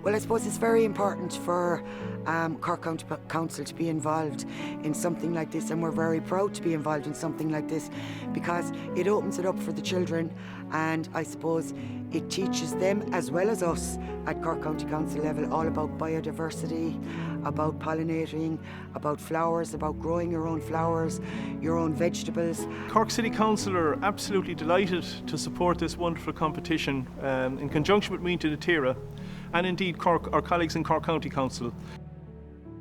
Well, I suppose it's very important for Cork County Council to be involved in something like this, and we're very proud to be involved in something like this because it opens it up for the children, and I suppose it teaches them as well as us at Cork County Council level all about biodiversity, about pollinating, about flowers, about growing your own flowers, your own vegetables. Cork City Council are absolutely delighted to support this wonderful competition in conjunction with Muintir Tíre and indeed Cork, our colleagues in Cork County Council.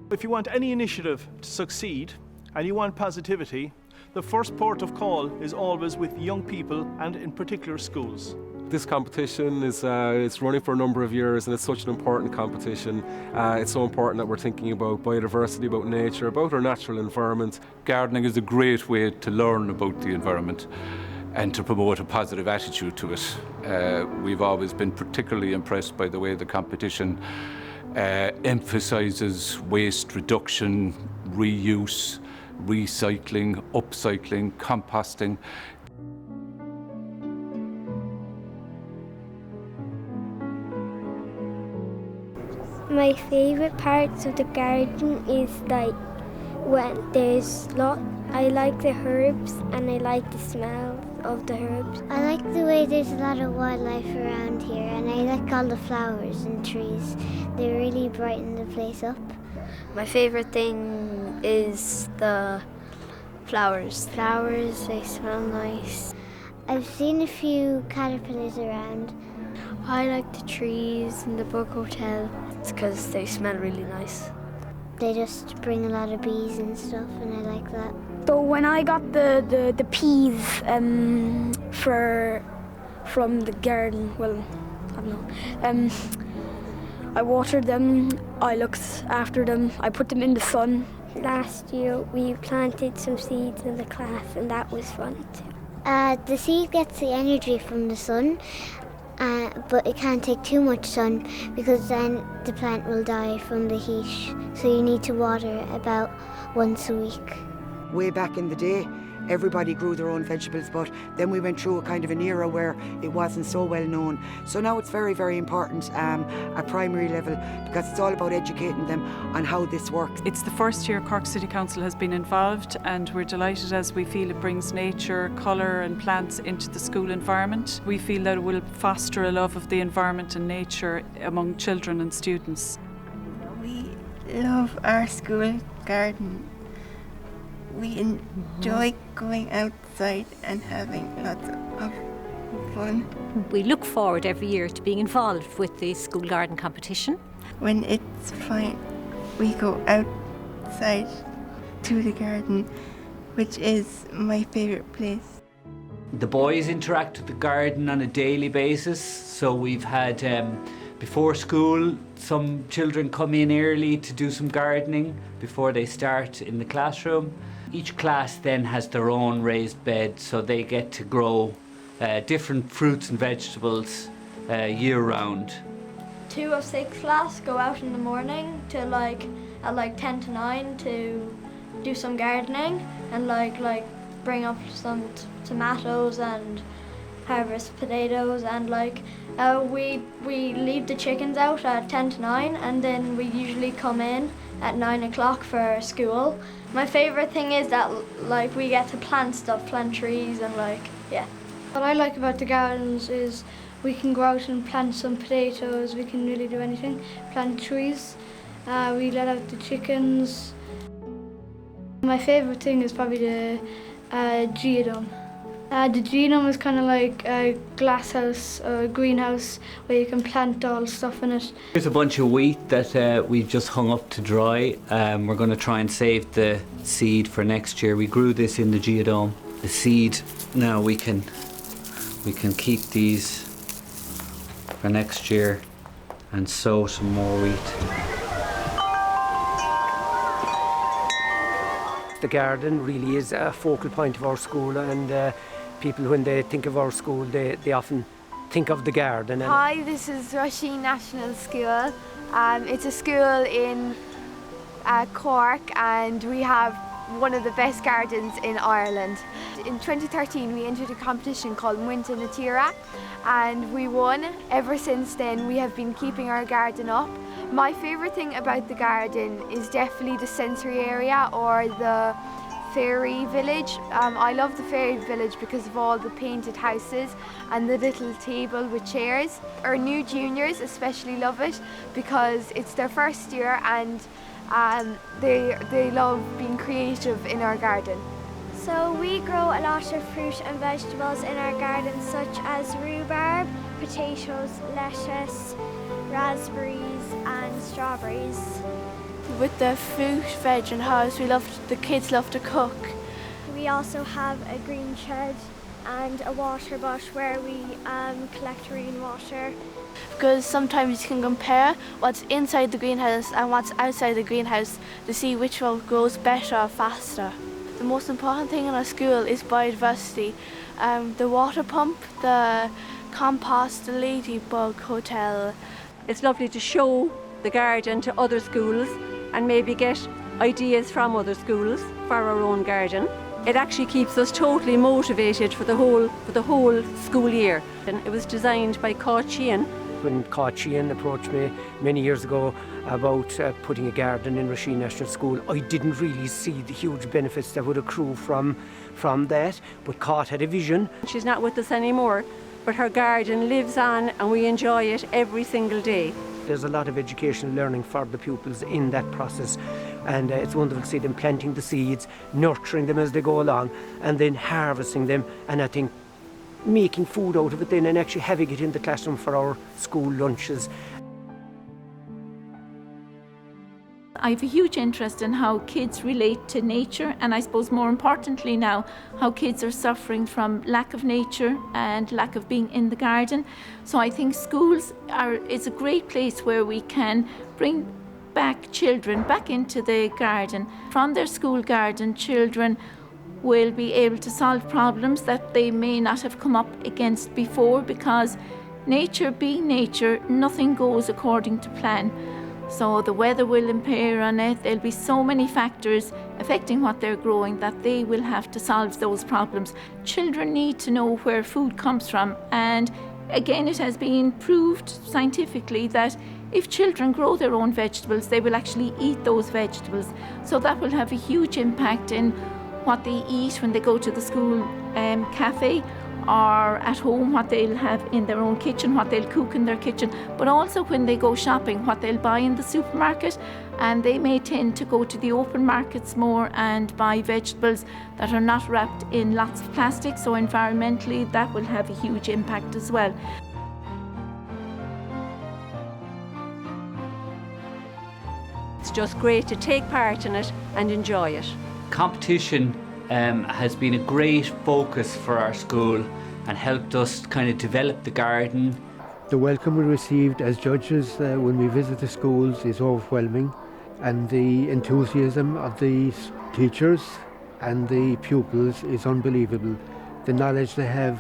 If you want any initiative to succeed and you want positivity, the first port of call is always with young people and in particular schools. This competition is it's running for a number of years, and it's such an important competition. It's so important that we're thinking about biodiversity, about nature, about our natural environment. Gardening is a great way to learn about the environment and to promote a positive attitude to it. We've always been particularly impressed by the way the competition emphasises waste reduction, reuse, recycling, upcycling, composting. My favourite parts of the garden is like when there's I like the herbs and I like the smell of the herbs. I like the way there's a lot of wildlife around here, and I like all the flowers and trees. They really brighten the place up. My favourite thing is the flowers. Flowers, they smell nice. I've seen a few caterpillars around. I like the trees and the bug hotel. It's because they smell really nice. They just bring a lot of bees and stuff, and I like that. So when I got the peas from the garden, well, I don't know, I watered them, I looked after them, I put them in the sun. Last year we planted some seeds in the class, and that was fun too. The seed gets the energy from the sun, but it can't take too much sun because then the plant will die from the heat. So you need to water about once a week. Way back in the day, everybody grew their own vegetables, but then we went through a kind of an era where it wasn't so well known. So now it's very, very important at primary level because it's all about educating them on how this works. It's the first year Cork City Council has been involved, and we're delighted as we feel it brings nature, colour and plants into the school environment. We feel that it will foster a love of the environment and nature among children and students. We love our school garden. We enjoy going outside and having lots of fun. We look forward every year to being involved with the school garden competition. When it's fine, we go outside to the garden, which is my favourite place. The boys interact with the garden on a daily basis, so we've had before school, some children come in early to do some gardening before they start in the classroom. Each class then has their own raised bed, so they get to grow different fruits and vegetables year-round. 2 of 6 class go out in the morning to at 10 to 9 to do some gardening and bring up some tomatoes and harvest potatoes, and we leave the chickens out at 10 to 9, and then we usually come in at 9 o'clock for school. My favourite thing is that we get to plant stuff, plant trees, and yeah. What I like about the gardens is we can go out and plant some potatoes, we can really do anything, plant trees, we let out the chickens. My favourite thing is probably the geodon. The genome is kind of like a glass house or a greenhouse where you can plant all stuff in it. Here's a bunch of wheat that we've just hung up to dry. We're going to try and save the seed for next year. We grew this in the geodome. The seed, now we can keep these for next year and sow some more wheat. The garden really is a focal point of our school, and people, when they think of our school, they often think of the garden. Hi, this is Roisin National School. It's a school in Cork, and we have one of the best gardens in Ireland. In 2013 we entered a competition called Muintir na Tíre, and we won. Ever since then we have been keeping our garden up. My favourite thing about the garden is definitely the sensory area, or the fairy village. I love the fairy village because of all the painted houses and the little table with chairs. Our new juniors especially love it because it's their first year, and they love being creative in our garden. So we grow a lot of fruit and vegetables in our garden, such as rhubarb, potatoes, lettuce, raspberries and strawberries. With the fruit, veg and herbs, the kids love to cook. We also have a green shed and a water butt where we collect rainwater. Because sometimes you can compare what's inside the greenhouse and what's outside the greenhouse to see which one grows better or faster. The most important thing in our school is biodiversity. The water pump, the compost, the ladybug hotel. It's lovely to show the garden to other schools and maybe get ideas from other schools for our own garden. It actually keeps us totally motivated for the whole school year. And it was designed by Sheehan. When Sheehan approached me many years ago about putting a garden in Roisin National School, I didn't really see the huge benefits that would accrue from that, but Cát had a vision. She's not with us anymore, but her garden lives on and we enjoy it every single day. There's a lot of educational learning for the pupils in that process, and it's wonderful to see them planting the seeds, nurturing them as they go along, and then harvesting them, and I think making food out of it then and actually having it in the classroom for our school lunches. I have a huge interest in how kids relate to nature, and I suppose more importantly now how kids are suffering from lack of nature and lack of being in the garden. So I think schools is a great place where we can bring back children back into the garden. From their school garden, children will be able to solve problems that they may not have come up against before, because nature being nature, nothing goes according to plan. So the weather will impair on it. There'll be so many factors affecting what they're growing that they will have to solve those problems. Children need to know where food comes from, and again it has been proved scientifically that if children grow their own vegetables, they will actually eat those vegetables. So that will have a huge impact in what they eat when they go to the school cafe, or at home, what they'll have in their own kitchen, what they'll cook in their kitchen, but also when they go shopping, what they'll buy in the supermarket. And they may tend to go to the open markets more and buy vegetables that are not wrapped in lots of plastic, so environmentally that will have a huge impact as well. It's just great to take part in it and enjoy it. Competition has been a great focus for our school and helped us kind of develop the garden. The welcome we received as judges when we visit the schools is overwhelming, and the enthusiasm of the teachers and the pupils is unbelievable. The knowledge they have,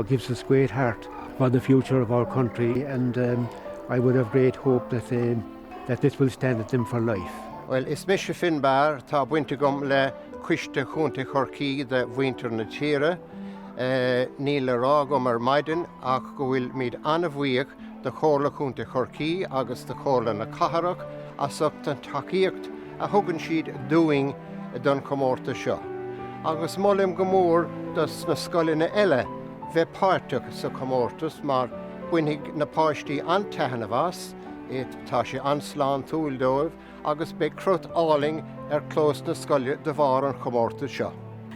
gives us great heart for the future of our country, and I would have great hope that this will stand at them for life. Well, is Mr. Finbar, tá buinte gom le Cuiste Chunta Corky de Muintir na Tíre, ní le rá gom maidin ach go bhfuil míad anmhuíoch de chóla Chunta Corky agus de chóla na Catharach as up den taíocht a thugann siad doing don comórta seo. Agus mollim go mór dus na scoilina eile bheith páirteach sa comórtas mar buinnig na páistí antahanavas, tá sé anslán túil dóibh, agus be crut áling clós na scoile de bhar an chomórta seo.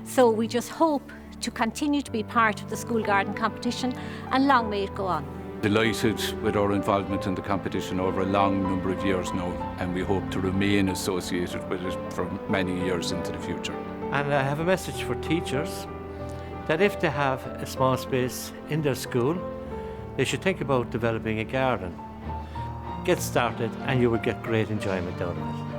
So we just hope to continue to be part of the school garden competition, and long may it go on. Delighted with our involvement in the competition over a long number of years now, and we hope to remain associated with it for many years into the future. And I have a message for teachers that if they have a small space in their school, they should think about developing a garden. Get started and you will get great enjoyment out of it.